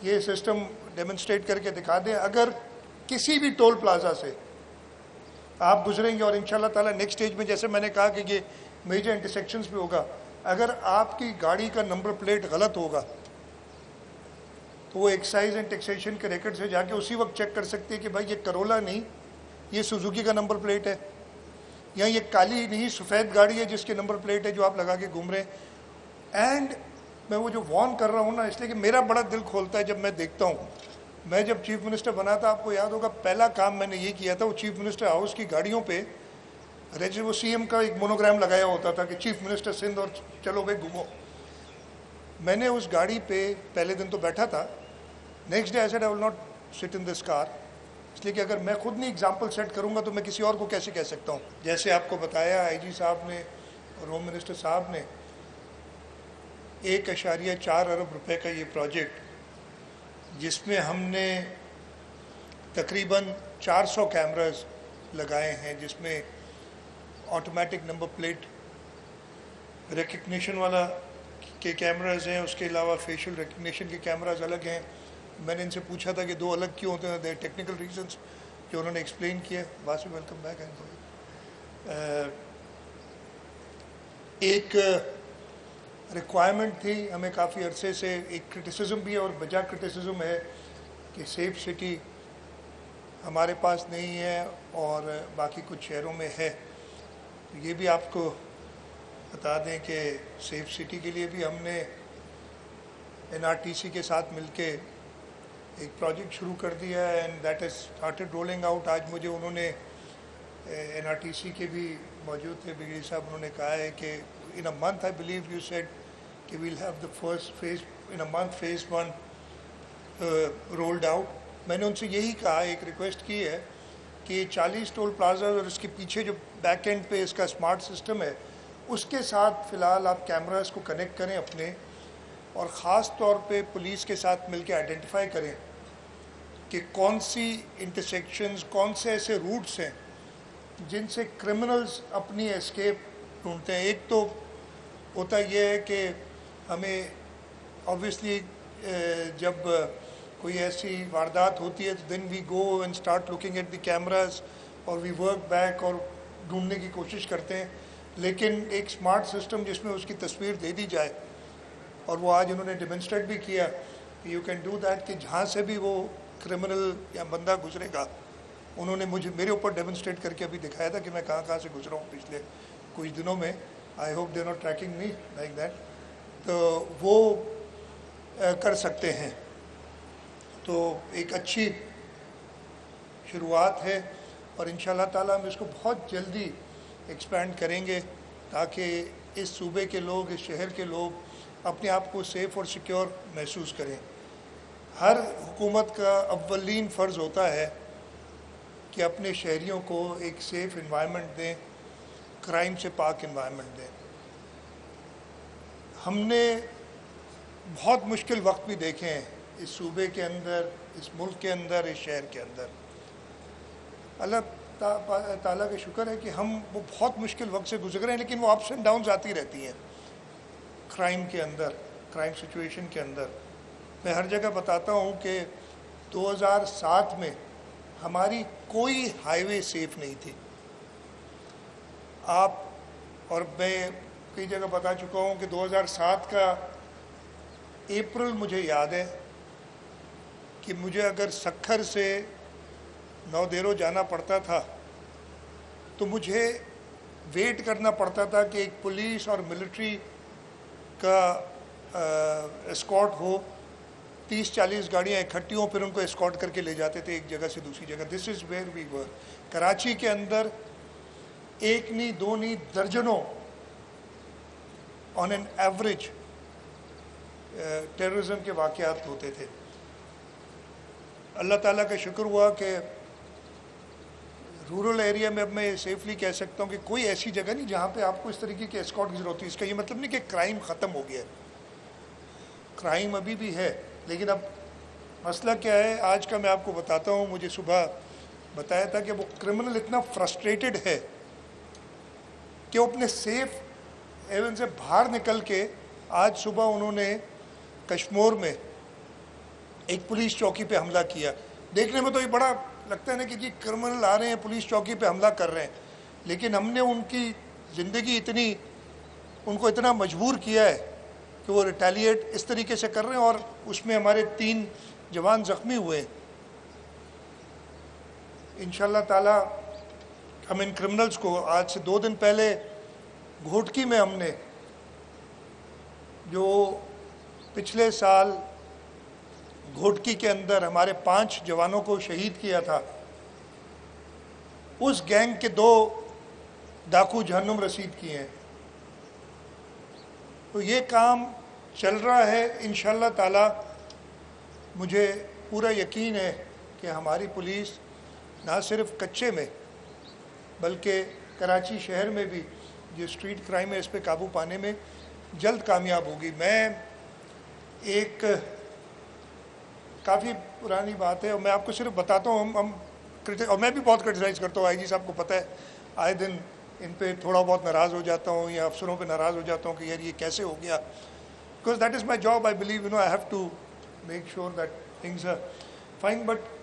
یہ system demonstrate کر کے دکھا دیں. اگر کسی بھی ٹول پلازا سے آپ گزریں گے اور انشاءاللہ تعالیٰ نیکسٹ اسٹیج میں جیسے میں نے کہا کہ یہ میجر انٹرسیکشنز پہ ہوگا, اگر آپ کی گاڑی کا نمبر پلیٹ غلط ہوگا تو وہ ایکسائز اینڈ ٹیکسیشن کے ریکارڈ سے جا کے اسی وقت چیک کر سکتے ہیں کہ بھائی یہ کرولا نہیں, یہ سوزوکی کا نمبر پلیٹ ہے, یا یہ کالی نہیں سفید گاڑی ہے جس کے نمبر پلیٹ ہے جو آپ لگا کے گھوم رہے ہیں. اینڈ میں وہ جو وارن کر رہا ہوں نا, اس لیے کہ میرا بڑا دل کھولتا ہے جب میں دیکھتا ہوں. میں جب چیف منسٹر بنا تھا, آپ کو یاد ہوگا پہلا کام میں نے یہ کیا تھا, وہ چیف منسٹر ہاؤس کی گاڑیوں پہ وہ سی ایم کا ایک مونوگرام لگایا ہوتا تھا کہ چیف منسٹر سندھ اور چلو بھائی گھومو. میں نے اس گاڑی پہ پہلے دن تو بیٹھا تھا, next day I said I will not سٹ ان دس کار, اس لیے کہ اگر میں خود نہیں اگزامپل سیٹ کروں گا تو میں کسی اور کو کیسے کہہ سکتا ہوں. جیسے آپ کو بتایا آئی جی صاحب نے اور ہوم منسٹر صاحب نے 1.4 ارب روپے کا یہ پروجیکٹ, جس میں ہم نے تقریباً 400 کیمراز لگائے ہیں, جس میں آٹومیٹک نمبر پلیٹ ریکگنیشن والا کے کیمراز ہیں, اس کے علاوہ فیشل ریکگنیشن کے کیمراز الگ ہیں. میں نے ان سے پوچھا تھا کہ 2 الگ کیوں ہوتے ہیں, دے ٹیکنیکل ریزنس جو انہوں نے ایکسپلین کیا. واسف ویلکم بیک. ایک ریکوائرمنٹ تھی ہمیں کافی عرصے سے, ایک کرٹیسزم بھی ہے اور بجا کرٹیسزم ہے کہ سیف سٹی ہمارے پاس نہیں ہے اور باقی کچھ شہروں میں ہے. یہ بھی آپ کو بتا دیں کہ سیف سٹی کے لیے بھی ہم نے NRTC کے ساتھ مل کے ایک پروجیکٹ شروع کر دیا ہے, and that is started rolling out. آج مجھے انہوں نے NRTC کے بھی موجود تھے بگڑی صاحب, انہوں نے کہا ہے کہ in a month I believe you said کہ we'll have the first phase in a month phase 1 rolled out. میں نے ان سے یہی کہا, ایک ریکویسٹ کی ہے کہ 40 ٹول پلازا اور اس کے پیچھے جو بیک اینڈ پہ اس کا اسمارٹ سسٹم ہے اس کے ساتھ فی الحال آپ کیمراز کو کنیکٹ کریں اپنے, اور خاص طور پہ پولیس کے ساتھ مل کے آئیڈینٹیفائی کریں کہ کون سی انٹرسیکشنز, کون سے ایسے روٹس ہیں جن سے کرمنلز اپنی اسکیپ ڈھونڈتے ہیں. ایک تو ہوتا یہ ہے کہ ہمیں آبویسلی جب کوئی ایسی واردات ہوتی ہے تو then we go and start looking at the cameras اور وی ورک بیک اور ڈھونڈنے کی کوشش کرتے ہیں. لیکن ایک اسمارٹ سسٹم جس میں اس کی تصویر دے دی جائے, اور وہ آج انہوں نے ڈیمونسٹریٹ بھی کیا کہ یو کین ڈو دیٹ, کہ جہاں سے بھی وہ کرمنل یا بندہ گزرے گا, انہوں نے میرے اوپر ڈیمونسٹریٹ کر کے ابھی دکھایا تھا کہ میں کہاں سے گزرا ہوں پچھلے کچھ دنوں میں. I hope they not tracking me like that, تو وہ کر سکتے ہیں. تو ایک اچھی شروعات ہے اور انشاءاللہ تعالیٰ ہم اس کو بہت جلدی ایکسپینڈ کریں گے تاکہ اس صوبے کے لوگ, اس شہر کے لوگ اپنے آپ کو سیف اور سیکیور محسوس کریں. ہر حکومت کا اولین فرض ہوتا ہے کہ اپنے شہریوں کو ایک سیف انوائرمنٹ دیں, کرائم سے پاک انوائرمنٹ دیں. ہم نے بہت مشکل وقت بھی دیکھے ہیں اس صوبے کے اندر, اس ملک کے اندر, اس شہر کے اندر. اللہ تعالیٰ کا شکر ہے کہ ہم وہ بہت مشکل وقت سے گزرے ہیں, لیکن وہ اپس اینڈ ڈاؤنز آتی رہتی ہیں کرائم کے اندر, کرائم سچویشن کے اندر. میں ہر جگہ بتاتا ہوں کہ 2007 میں ہماری کوئی ہائی وے سیف نہیں تھی. آپ اور میں کئی جگہ بتا چکا ہوں کہ 2007 کا اپریل مجھے یاد ہے کہ مجھے اگر سکھر سے نودیرو جانا پڑتا تھا تو مجھے ویٹ کرنا پڑتا تھا کہ ایک پولیس اور ملٹری کا اسکارٹ ہو, 30-40 گاڑیاں اکٹھی ہوں, پھر ان کو اسکارٹ کر کے لے جاتے تھے ایک جگہ سے دوسری جگہ. دس از ویئر وی ور. کراچی کے اندر ایک نہیں, دو نہیں, درجنوں آن این ایوریج ٹیررزم کے واقعات ہوتے تھے. اللہ تعالیٰ کا شکر ہوا کہ رورل ایریا میں اب میں سیفلی کہہ سکتا ہوں کہ کوئی ایسی جگہ نہیں جہاں پہ آپ کو اس طریقے کے اسکارٹ کی ضرورت ہوتی ہے. اس کا یہ مطلب نہیں کہ کرائم ختم ہو گیا ہے, کرائم ابھی بھی ہے, لیکن اب مسئلہ کیا ہے آج کا میں آپ کو بتاتا ہوں. مجھے صبح بتایا تھا کہ وہ کرمنل اتنا فرسٹریٹڈ ہے کہ وہ اپنے سیف ہیون سے باہر نکل کے, آج صبح انہوں نے کشمور میں ایک پولیس چوکی پہ حملہ کیا. دیکھنے میں تو یہ بڑا لگتا ہے نا کہ جی کرمنل آ رہے ہیں پولیس چوکی پہ حملہ کر رہے ہیں, لیکن ہم نے ان کی زندگی ان کو اتنا مجبور کیا ہے کہ وہ ریٹیلیٹ اس طریقے سے کر رہے ہیں, اور اس میں ہمارے 3 جوان زخمی ہوئے. انشاءاللہ تعالی ہم ان کرمنلز کو آج سے 2 دن پہلے گھوٹکی میں ہم نے جو پچھلے سال گھوٹکی کے اندر ہمارے 5 جوانوں کو شہید کیا تھا, اس گینگ کے 2 ڈاکو جہنم رسید کیے ہیں. تو یہ کام چل رہا ہے. انشاءاللہ تعالی مجھے پورا یقین ہے کہ ہماری پولیس نہ صرف کچے میں بلکہ کراچی شہر میں بھی جو اسٹریٹ کرائم ہے اس پہ قابو پانے میں جلد کامیاب ہوگی. میں ایک کافی پرانی بات ہے اور میں آپ کو صرف بتاتا ہوں, اور میں بھی بہت کرٹیسائز کرتا ہوں, آئی جی صاحب کو پتہ ہے, آئے دن ان پہ تھوڑا بہت ناراض ہو جاتا ہوں یا افسروں پہ ناراض ہو جاتا ہوں کہ یار یہ کیسے ہو گیا, because that is my job. I believe I have to make sure that things are fine. But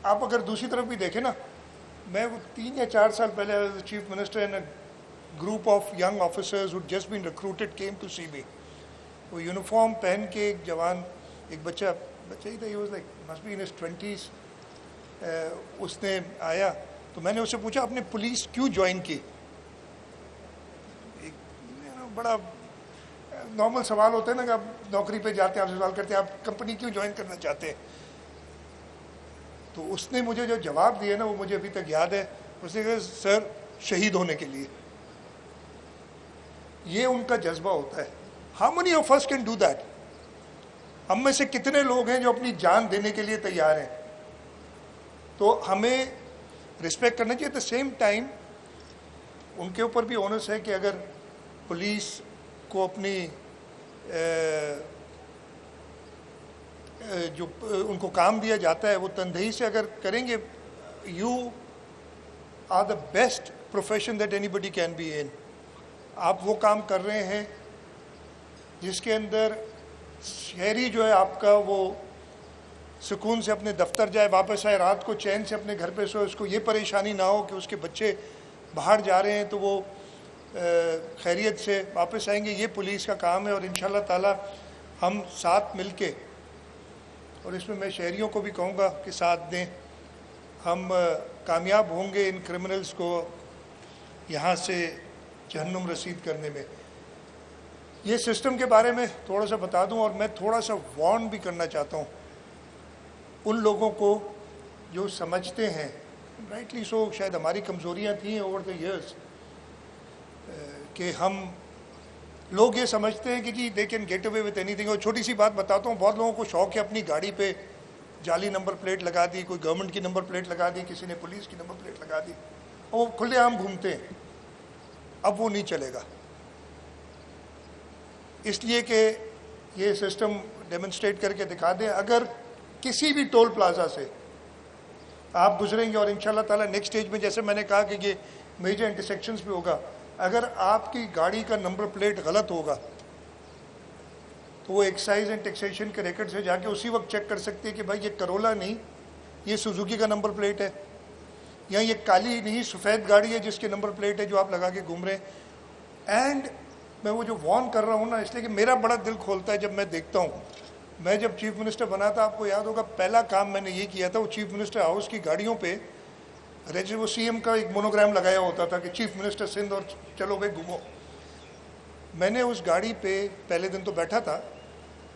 آپ اگر دوسری طرف بھی دیکھیں نا, میں وہ 3 یا 4 سال پہلے chief minister and group of young officers who'd just been recruited came to see me. وہ یونیفارم پہن کے ایک جوان, ایک بچہ ہی تھا, he was like must be in his 20s, اس نے آیا تو میں نے اس سے پوچھا آپ نے پولیس کیوں جوائن کی. بڑا نارمل سوال ہوتا ہے نا کہ آپ نوکری پہ جاتے ہیں, آپ سے سوال کرتے ہیں آپ کمپنی کیوں جوائن کرنا چاہتے ہیں. تو اس نے مجھے جو جواب دیا نا وہ مجھے ابھی تک یاد ہے. اس نے کہا سر شہید ہونے کے لیے. یہ ان کا جذبہ ہوتا ہے. How many of us can do that? ہم میں سے کتنے لوگ ہیں جو اپنی جان دینے کے لیے تیار ہیں؟ تو ہمیں رسپیکٹ کرنا چاہیے. ایٹ دا سیم ٹائم ان کے اوپر بھی اونس ہے کہ اگر پولیس کو اپنی جو ان کو کام دیا جاتا ہے وہ تنہائی سے اگر کریں گے, you are the best profession that anybody can be in. آپ وہ کام کر رہے ہیں جس کے اندر شہری جو ہے آپ کا وہ سکون سے اپنے دفتر جائے, واپس آئے, رات کو چین سے اپنے گھر پہ سوئے, اس کو یہ پریشانی نہ ہو کہ اس کے بچے باہر جا رہے ہیں تو وہ خیریت سے واپس آئیں گے. یہ پولیس کا کام ہے. اور انشاءاللہ تعالی ہم ساتھ مل کے, اور اس میں شہریوں کو بھی کہوں گا کہ ساتھ دیں, ہم کامیاب ہوں گے ان کرمنلز کو یہاں سے جہنم رسید کرنے میں. یہ سسٹم کے بارے میں تھوڑا سا بتا دوں, اور میں تھوڑا سا وارن بھی کرنا چاہتا ہوں ان لوگوں کو جو سمجھتے ہیں, رائٹلی سو, شاید ہماری کمزوریاں تھیں اوور دا ایئرس, کہ ہم لوگ یہ سمجھتے ہیں کہ جی they can get away with anything. اور چھوٹی سی بات بتاتا ہوں, بہت لوگوں کو شوق ہے اپنی گاڑی پہ جعلی نمبر پلیٹ لگا دی, کوئی گورنمنٹ کی نمبر پلیٹ لگا دی, کسی نے پولیس کی نمبر پلیٹ لگا دی, اور وہ کھلے عام گھومتے ہیں. اب وہ نہیں چلے گا, اس لیے کہ یہ سسٹم ڈیمونسٹریٹ کر کے دکھا دیں. اگر کسی بھی ٹول پلازا سے آپ گزریں گے, اور انشاءاللہ تعالی نیکسٹ سٹیج میں جیسے میں نے کہا کہ یہ میجر انٹرسیکشنز پہ ہوگا, اگر آپ کی گاڑی کا نمبر پلیٹ غلط ہوگا تو وہ ایکسائز اینڈ ٹیکسیشن کے ریکارڈ سے جا کے اسی وقت چیک کر سکتے ہیں کہ بھائی یہ کرولا نہیں, یہ سوزوکی کا نمبر پلیٹ ہے, یا یہ کالی نہیں سفید گاڑی ہے جس کے نمبر پلیٹ ہے جو آپ لگا کے گھوم رہے ہیں. اینڈ میں وہ جو وارن کر رہا ہوں نا, اس لیے کہ میرا بڑا دل کھولتا ہے جب میں دیکھتا ہوں. میں جب چیف منسٹر بنا تھا, آپ کو یاد ہوگا پہلا کام میں نے یہ کیا تھا, وہ چیف منسٹر ہاؤس کی گاڑیوں پہ وہ سی ایم کا ایک مونوگرام لگایا ہوتا تھا کہ چیف منسٹر سندھ, اور چلو بھائی گھومو. میں نے اس گاڑی پہ پہلے دن تو بیٹھا تھا,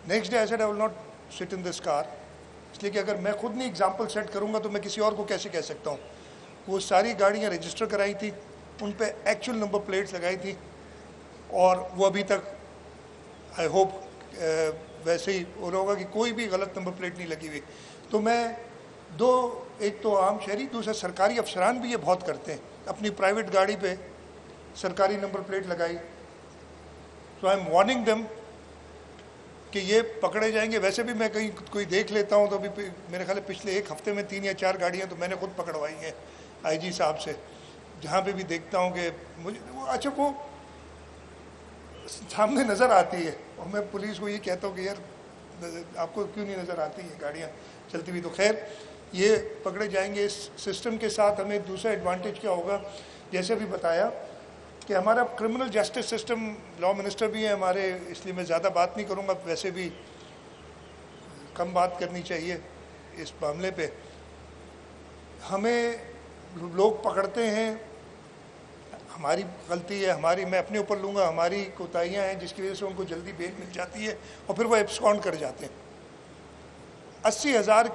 next day I said I will not سٹ ان دس کار, اس لیے کہ اگر میں خود نہیں ایگزامپل سیٹ کروں گا تو میں کسی اور کو کیسے کہہ سکتا ہوں. وہ ساری گاڑیاں رجسٹر کرائی تھی, ان پہ ایکچوئل نمبر پلیٹس لگائی تھی, اور وہ ابھی تک آئی ہوپ ویسے ہی ہو رہا ہوگا کہ کوئی بھی غلط نمبر پلیٹ نہیں لگی ہوئی. تو میں ایک تو عام شہری, دوسرا سرکاری افسران بھی یہ بہت کرتے ہیں, اپنی پرائیویٹ گاڑی پہ سرکاری نمبر پلیٹ لگائی. تو آئی ایم وارننگ دیم کہ یہ پکڑے جائیں گے. ویسے بھی میں کہیں کوئی دیکھ لیتا ہوں تو ابھی میرے خیال ہے پچھلے ایک ہفتے میں 3 یا 4 گاڑیاں تو میں نے خود پکڑوائی ہیں آئی جی صاحب سے, جہاں پہ بھی دیکھتا ہوں کہ مجھے اچھا وہ سامنے نظر آتی ہے, اور میں پولیس کو یہ کہتا ہوں کہ یار آپ کو کیوں نہیں نظر آتی ہیں گاڑیاں چلتی ہوئی؟ تو خیر یہ پکڑے جائیں گے۔ اس سسٹم کے ساتھ ہمیں دوسرا ایڈوانٹیج کیا ہوگا، جیسے بھی بتایا کہ ہمارا criminal justice system, law minister بھی ہیں ہمارے، اس لیے میں زیادہ بات نہیں کروں گا، ویسے بھی کم بات کرنی چاہیے اس معاملے پہ۔ ہمیں لوگ پکڑتے ہیں، ہماری غلطی ہے، میں اپنے اوپر لوں گا، ہماری کوتاہیاں ہیں جس کی وجہ سے ان کو جلدی بیل مل جاتی ہے اور پھر وہ ایبسکانڈ کر جاتے ہیں۔ 80,000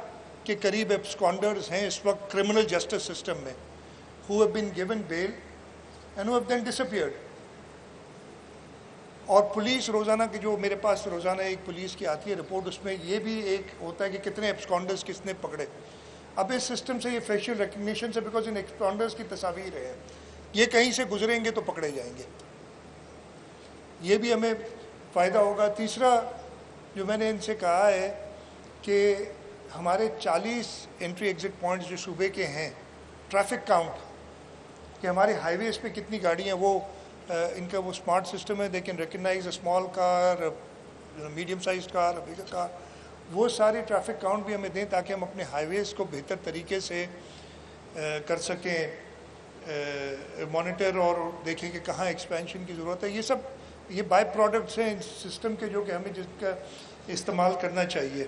کے قریب ایبسکانڈرز ہیں اس وقت کرمنل جسٹس سسٹم میں، who have been given bail and who have then disappeared۔ اور پولیس روزانہ کی جو میرے پاس روزانہ ایک پولیس کی آتی ہے رپورٹ، اس میں یہ بھی ایک ہوتا ہے کہ کتنے ایبسکانڈرز کس نے پکڑے۔ اب اس سسٹم سے یہ فیشیل ریکگنیشن سے، بیکاز ان ایبسکانڈرز کی تصاویر ہیں، یہ کہیں سے گزریں گے تو پکڑے جائیں گے، یہ بھی ہمیں فائدہ ہوگا۔ تیسرا جو میں نے ان سے کہا ہے کہ ہمارے 40 انٹری ایگزٹ پوائنٹس جو صوبے کے ہیں، ٹریفک کاؤنٹ کہ ہمارے ہائی ویز پہ کتنی گاڑیاں، وہ ان کا وہ اسمارٹ سسٹم ہے، they can recognise a small car, medium size car, bigger car, وہ سارے ٹریفک کاؤنٹ بھی ہمیں دیں تاکہ ہم اپنے ہائی ویز کو بہتر طریقے سے کر سکیں، مانیٹر اور دیکھیں کہ کہاں ایکسپینشن کی ضرورت ہے۔ یہ سب یہ بائی پروڈکٹس ہیں سسٹم کے جو کہ ہمیں جس کا استعمال کرنا چاہیے۔